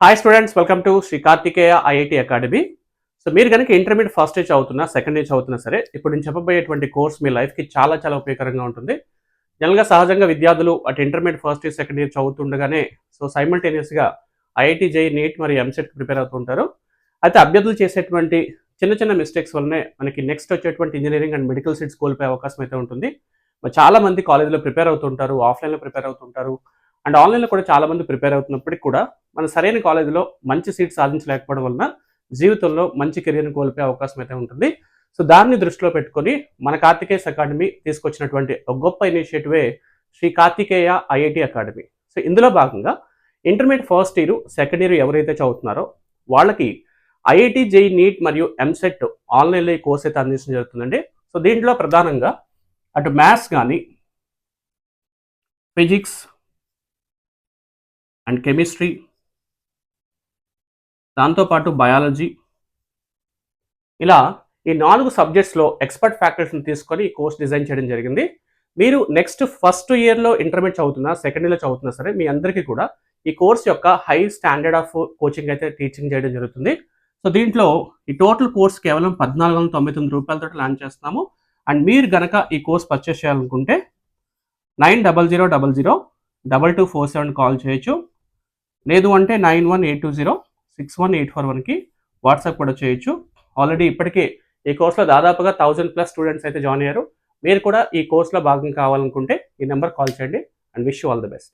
Hi students, welcome to Sri Karthikeya IIT academy. So మీరు కనుక intermediate first year చదువుతున్నా, second year చదువుతున్నా సరే, ఇప్పుడు నేను చెప్పబోయేటువంటి కోర్స్ మీ లైఫ్కి చాలా చాలా ఉపయోగకరంగా ఉంటుంది. జనరల్గా సహజంగా విద్యార్థులు అటు intermediate first year second year చదువుతుండగానే సైమల్టేనియస్గా ఐఐటి జేఈ నీట్ మరియు ఎంసెట్కి ప్రిపేర్ అవుతుంటారు. అయితే అభ్యర్థులు చేసేటువంటి చిన్న చిన్న మిస్టేక్స్ వల్లనే మనకి నెక్స్ట్ వచ్చేటువంటి ఇంజనీరింగ్ అండ్ మెడికల్ సీట్స్ కోల్పోయే అవకాశం అయితే ఉంటుంది. చాలా మంది కాలేజీలో ప్రిపేర్ అవుతుంటారు, ఆఫ్లైన్లో ప్రిపేర్ అవుతుంటారు, అండ్ ఆన్లైన్లో కూడా చాలా మంది ప్రిపేర్ అవుతున్నప్పటికీ కూడా మన సరైన కాలేజీలో మంచి సీట్ సాధించలేకపోవడం వలన జీవితంలో మంచి కెరీర్ని కోల్పోయే అవకాశం అయితే ఉంటుంది. సో దాన్ని దృష్టిలో పెట్టుకొని మన కార్తికేయస్ అకాడమీ తీసుకొచ్చినటువంటి ఒక గొప్ప ఇనిషియేటివే Shri Karthikeya IIT academy. So ఇందులో భాగంగా intermediate first year second year ఎవరైతే చదువుతున్నారో వాళ్ళకి ఐఐటి జేఈ నీట్ మరియు ఎంసెట్ ఆన్లైన్లో ఈ కోర్స్ అయితే అందించడం జరుగుతుందండి. సో దీంట్లో ప్రధానంగా అటు మ్యాథ్స్ కానీ, ఫిజిక్స్ అండ్ కెమిస్ట్రీ, దాంతోపాటు బయాలజీ, ఇలా ఈ 4 సబ్జెక్ట్స్లో ఎక్స్పర్ట్ ఫ్యాకల్టీని తీసుకొని ఈ కోర్స్ డిజైన్ చేయడం జరిగింది. మీరు నెక్స్ట్ ఫస్ట్ ఇయర్లో ఇంటర్మీడియట్ చదువుతున్నా, సెకండ్ ఇయర్లో చదువుతున్నా సరే, మీ అందరికీ కూడా ఈ కోర్స్ యొక్క హై స్టాండర్డ్ ఆఫ్ కోచింగ్ అయితే టీచింగ్ చేయడం జరుగుతుంది. సో దీంట్లో ఈ టోటల్ కోర్స్ కేవలం 1499 రూపాయలతో లాంచ్ చేస్తున్నాము. అండ్ మీరు గనక ఈ కోర్స్ పర్చేస్ చేయాలనుకుంటే 9000002247 కాల్ చేయొచ్చు, లేదు అంటే 9182061841కి వాట్సాప్ కూడా చేయొచ్చు. ఆల్రెడీ ఇప్పటికే ఈ కోర్సులో దాదాపుగా 1000+ స్టూడెంట్స్ అయితే జాయిన్ అయ్యారు. మీరు కూడా ఈ కోర్సులో భాగం కావాలనుకుంటే ఈ నెంబర్ కాల్ చేయండి. And wish you all the best.